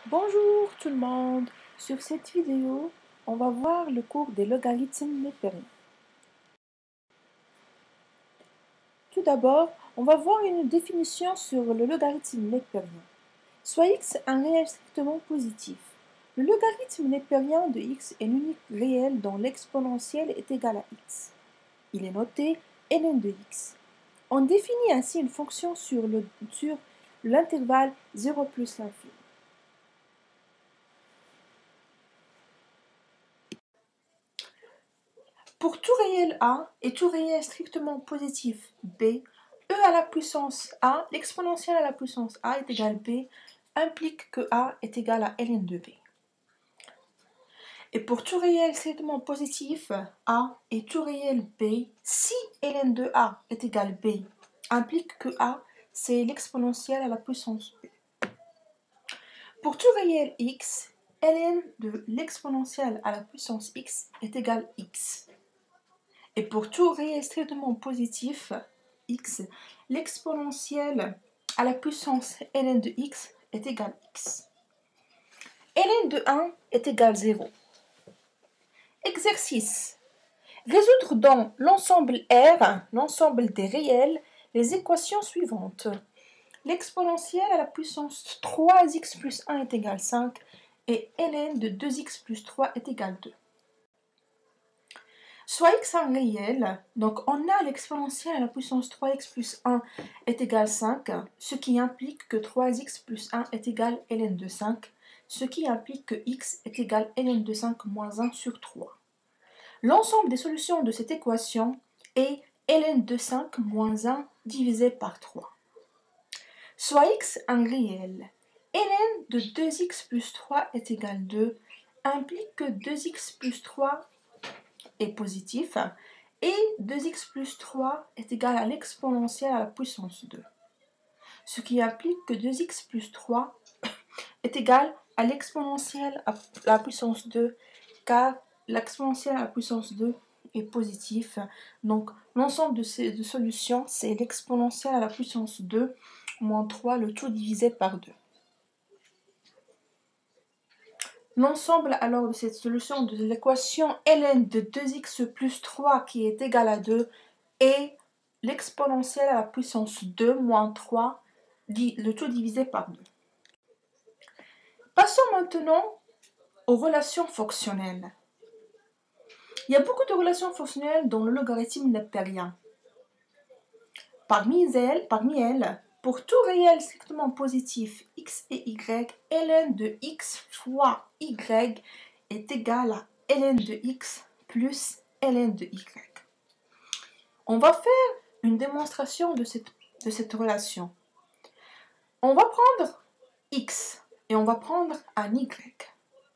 Bonjour tout le monde! Sur cette vidéo, on va voir le cours des logarithmes nepériens. Tout d'abord, on va voir une définition sur le logarithme népérien. Soit x un réel strictement positif. Le logarithme népérien de x est l'unique réel dont l'exponentielle est égale à x. Il est noté ln de x. On définit ainsi une fonction sur l'intervalle 0 plus l'infini. Pour tout réel A et tout réel strictement positif B, e à la puissance A, l'exponentielle à la puissance A est égale B, implique que A est égal à ln de B. Et pour tout réel strictement positif A et tout réel B, si ln de A est égal B, implique que A, c'est l'exponentielle à la puissance B. Pour tout réel x, ln de l'exponentielle à la puissance x est égal x. Et pour tout réel strictement positif, x, l'exponentielle à la puissance ln de x est égal à x. ln de 1 est égal à 0. Exercice. Résoudre dans l'ensemble R, l'ensemble des réels, les équations suivantes. L'exponentielle à la puissance 3x plus 1 est égal à 5 et ln de 2x plus 3 est égal à 2. Soit x un réel, donc on a l'exponentielle à la puissance 3x plus 1 est égal à 5, ce qui implique que 3x plus 1 est égal à ln de 5, ce qui implique que x est égal à ln de 5 moins 1 sur 3. L'ensemble des solutions de cette équation est ln de 5 moins 1 divisé par 3. Soit x un réel, ln de 2x plus 3 est égal à 2, implique que 2x plus 3 est positif et 2x plus 3 est égal à l'exponentielle à la puissance 2. Ce qui implique que 2x plus 3 est égal à l'exponentielle à la puissance 2 car l'exponentielle à la puissance 2 est positif. Donc l'ensemble de ces deux solutions, c'est l'exponentielle à la puissance 2 moins 3, le tout divisé par 2. L'ensemble alors de cette solution de l'équation ln de 2x plus 3 qui est égal à 2 est l'exponentielle à la puissance 2 moins 3, le tout divisé par 2. Passons maintenant aux relations fonctionnelles. Il y a beaucoup de relations fonctionnelles dans le logarithme népérien. Parmi elles, pour tout réel strictement positif x et y, ln de x fois y est égal à ln de x plus ln de y. On va faire une démonstration de cette relation. On va prendre x et on va prendre un y,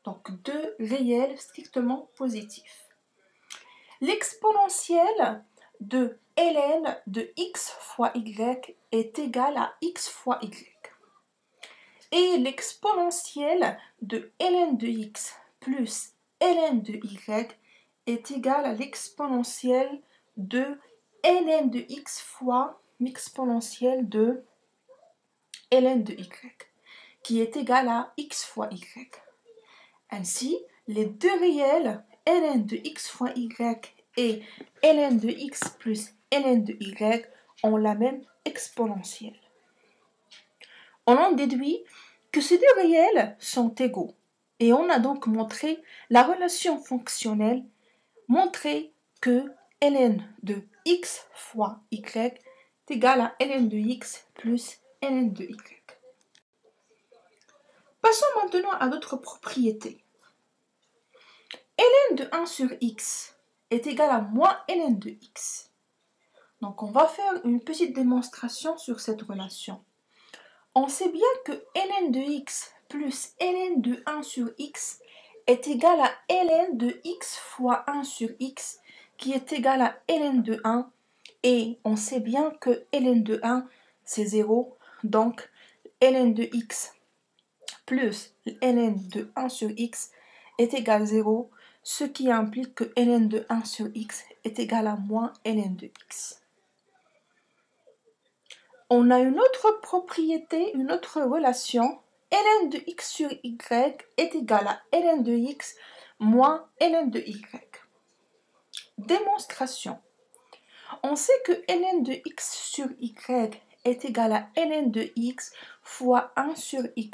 donc deux réels strictement positifs. L'exponentielle de ln de x fois y est égale à x fois y. Et l'exponentielle de ln de x plus ln de y est égale à l'exponentielle de ln de x fois l'exponentielle de ln de y, qui est égale à x fois y. Ainsi, les deux réels ln de x fois y et ln de x plus ln de y ont la même exponentielle. On en déduit que ces deux réels sont égaux et on a donc montré la relation fonctionnelle, montré que ln de x fois y est égal à ln de x plus ln de y. Passons maintenant à d'autres propriétés. Ln de 1 sur x est égal à moins ln de x. Donc on va faire une petite démonstration sur cette relation. On sait bien que ln de x plus ln de 1 sur x est égal à ln de x fois 1 sur x qui est égal à ln de 1 et on sait bien que ln de 1 c'est 0, donc ln de x plus ln de 1 sur x est égal à 0, ce qui implique que ln de 1 sur x est égal à moins ln de x. On a une autre propriété, une autre relation ln de x sur y est égal à ln de x moins ln de y. Démonstration. On sait que ln de x sur y est égal à ln de x fois 1 sur y,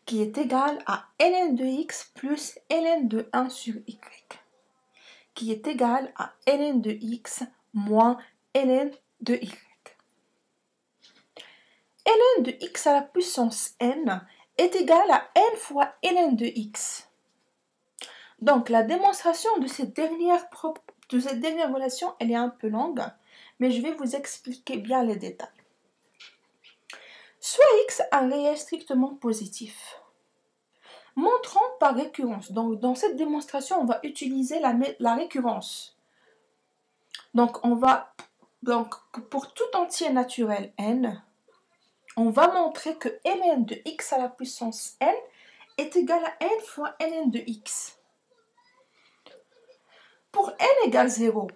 qui est égal à ln de x plus ln de 1 sur y, qui est égal à ln de x moins ln de y. ln de x à la puissance n est égal à n fois ln de x. Donc, la démonstration de cette dernière relation, elle est un peu longue, mais je vais vous expliquer bien les détails. Soit x a un réel strictement positif. Montrons par récurrence. Donc, dans cette démonstration, on va utiliser la récurrence. Donc, pour tout entier naturel n, on va montrer que ln de x à la puissance n est égal à n fois ln de x. Pour n égale 0,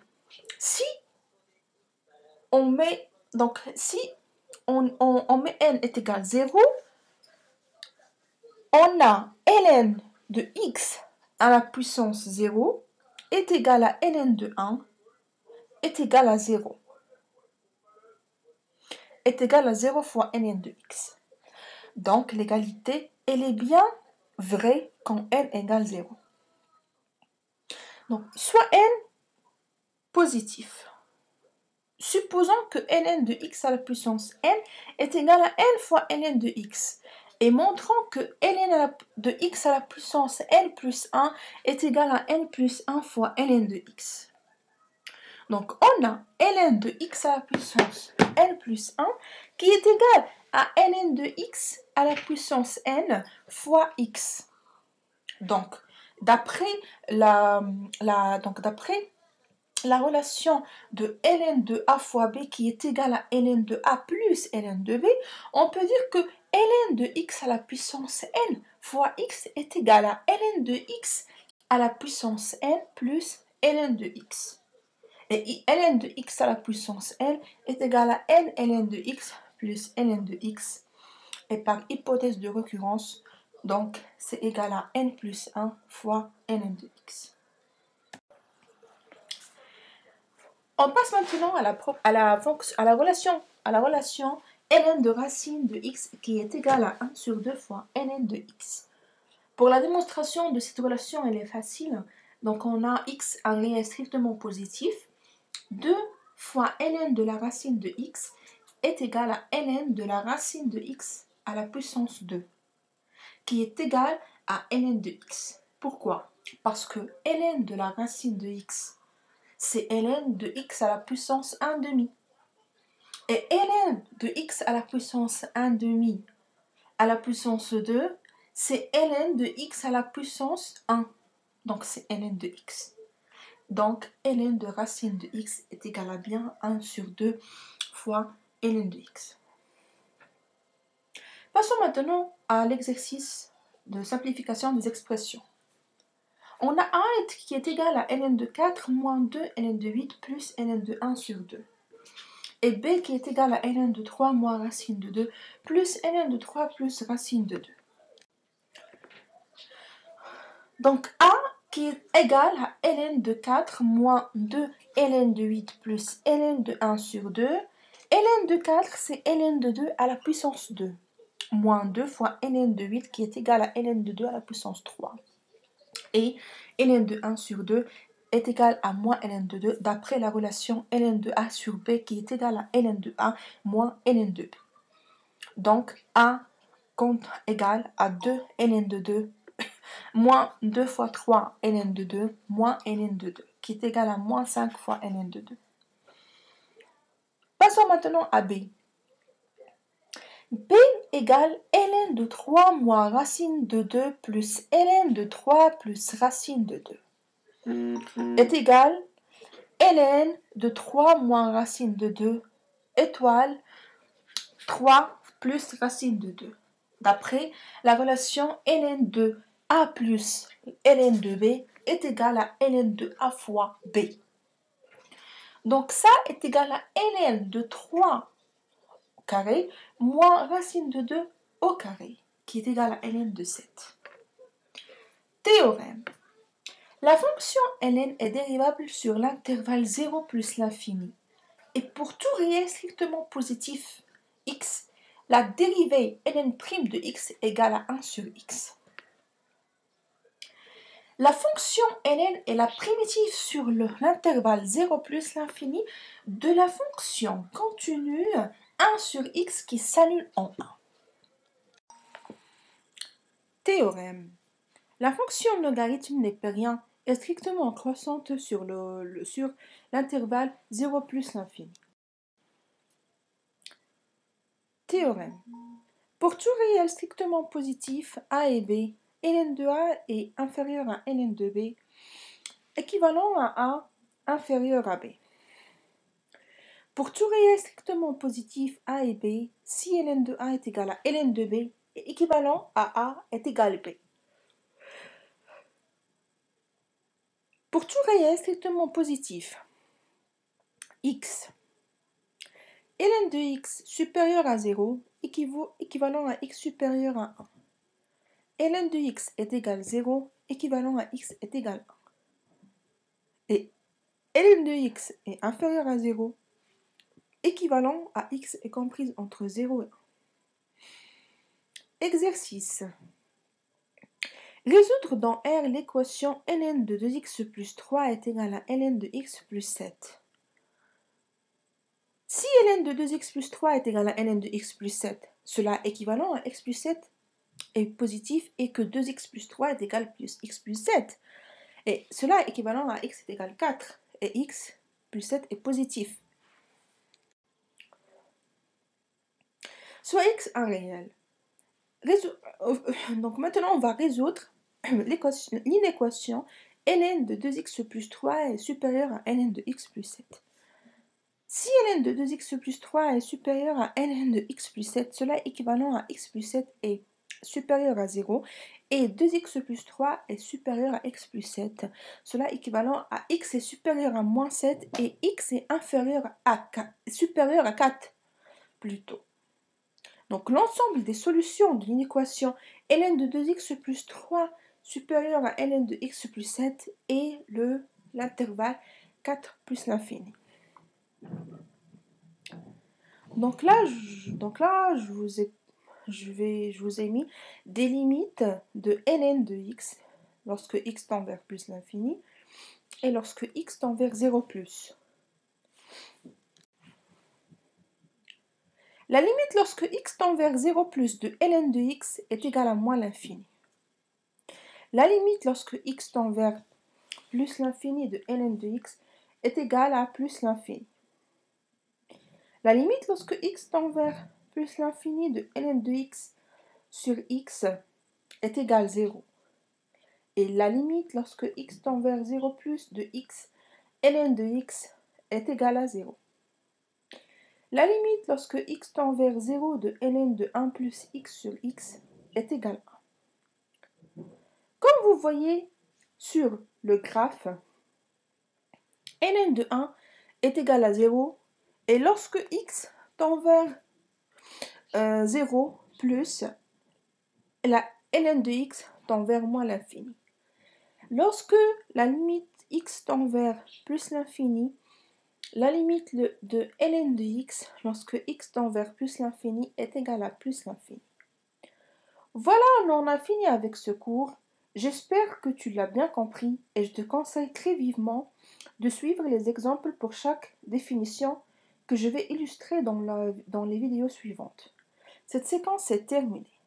si on met n est égal à 0, on a ln de x à la puissance 0 est égal à ln de 1 est égal à 0. Est égal à 0 fois ln de x. Donc l'égalité, elle est bien vraie quand n égale 0. Donc soit n positif. Supposons que ln de x à la puissance n est égal à n fois ln de x. Et montrons que ln de x à la puissance n plus 1 est égal à n plus 1 fois ln de x. Donc on a ln de x à la puissance n plus 1 qui est égal à ln de x à la puissance n fois x. Donc d'après la relation de ln de a fois b qui est égale à ln de a plus ln de b, on peut dire que ln de x à la puissance n fois x est égal à ln de x à la puissance n plus ln de x. Et ln de x à la puissance n est égal à n ln de x plus ln de x. Et par hypothèse de récurrence, donc c'est égal à n plus 1 fois ln de x. On passe maintenant à la relation ln de racine de x qui est égale à 1 sur 2 fois ln de x. Pour la démonstration de cette relation, elle est facile. Donc on a x un réel strictement positif. 2 fois ln de la racine de x est égal à ln de la racine de x à la puissance 2, qui est égal à ln de x. Pourquoi? Parce que ln de la racine de x, c'est ln de x à la puissance 1 demi. Et ln de x à la puissance 1 demi à la puissance 2, c'est ln de x à la puissance 1. Donc c'est ln de x. Donc ln de racine de x est égal à bien 1 sur 2 fois ln de x. Passons maintenant à l'exercice de simplification des expressions. On a a qui est égal à ln de 4 moins 2 ln de 8 plus ln de 1 sur 2. Et b qui est égal à ln de 3 moins racine de 2 plus ln de 3 plus racine de 2. Donc a qui est égal à ln de 4 moins 2 ln de 8 plus ln de 1 sur 2. ln de 4 c'est ln de 2 à la puissance 2 moins 2 fois ln de 8 qui est égal à ln de 2 à la puissance 3. Et ln de 1 sur 2 est égal à moins ln de 2 d'après la relation ln de a sur b qui est égal à ln de a moins ln de b. Donc a égal à 2 ln de 2 moins 2 fois 3 ln de 2 moins ln de 2 qui est égal à moins 5 fois ln de 2. Passons maintenant à b. b égale ln de 3 moins racine de 2 plus ln de 3 plus racine de 2 est égal ln de 3 moins racine de 2 étoile 3 plus racine de 2. D'après la relation ln de a plus ln de b est égal à ln de a fois b. Donc ça est égal à ln de 3 carré moins racine de 2 au carré, qui est égal à ln de 7. Théorème. La fonction ln est dérivable sur l'intervalle 0 plus l'infini. Et pour tout réel strictement positif x, la dérivée ln' de x égale à 1 sur x. La fonction ln est la primitive sur l'intervalle 0 plus l'infini de la fonction continue 1 sur x qui s'annule en 1. Théorème. La fonction logarithme népérien est strictement croissante sur l'intervalle 0 plus l'infini. Théorème. Pour tout réel strictement positif a et b, ln de a est inférieur à ln de b, équivalent à a inférieur à b. Pour tout réel strictement positif a et b, si ln de a est égal à ln de b, est équivalent à a est égal à b. Pour tout réel strictement positif x, ln de x supérieur à 0 équivalent à x supérieur à 1. ln de x est égal à 0, équivalent à x est égal à 1. Et ln de x est inférieur à 0, équivalent à x est comprise entre 0 et 1. Exercice. Résoudre dans R l'équation ln de 2x plus 3 est égal à ln de x plus 7. Si ln de 2x plus 3 est égal à ln de x plus 7, cela est équivalent à x plus 7 est positif et que 2x plus 3 est égal à x plus 7. Et cela est équivalent à x est égal à 4 et x plus 7 est positif. Soit x un réel. Donc maintenant on va résoudre l'inéquation ln de 2x plus 3 est supérieur à ln de x plus 7. Si ln de 2x plus 3 est supérieur à ln de x plus 7, cela est équivalent à x plus 7 est supérieur à 0 et 2x plus 3 est supérieur à x plus 7. Cela est équivalent à x est supérieur à moins 7 et x est inférieur à 4, supérieur à 4 plutôt. Donc l'ensemble des solutions de l'inéquation ln de 2x plus 3 supérieur à ln de x plus 7 est l'intervalle 4 plus l'infini. Donc là, je vous ai mis des limites de ln de x lorsque x tend vers plus l'infini et lorsque x tend vers 0 plus. La limite lorsque x tend vers 0 plus de ln de x est égale à moins l'infini. La limite lorsque x tend vers plus l'infini de ln de x est égale à plus l'infini. La limite lorsque x tend vers plus l'infini de ln de x sur x est égale à 0. Et la limite lorsque x tend vers 0 plus de x, ln de x est égale à 0. La limite lorsque x tend vers 0 de ln de 1 plus x sur x est égale à 1. Comme vous voyez sur le graphe, ln de 1 est égal à 0 et lorsque x tend vers 0 plus, la ln de x tend vers moins l'infini. Lorsque la limite x tend vers plus l'infini, la limite de ln de x, lorsque x tend vers plus l'infini, est égale à plus l'infini. Voilà, on en a fini avec ce cours. J'espère que tu l'as bien compris et je te conseille très vivement de suivre les exemples pour chaque définition que je vais illustrer dans les vidéos suivantes. Cette séquence est terminée.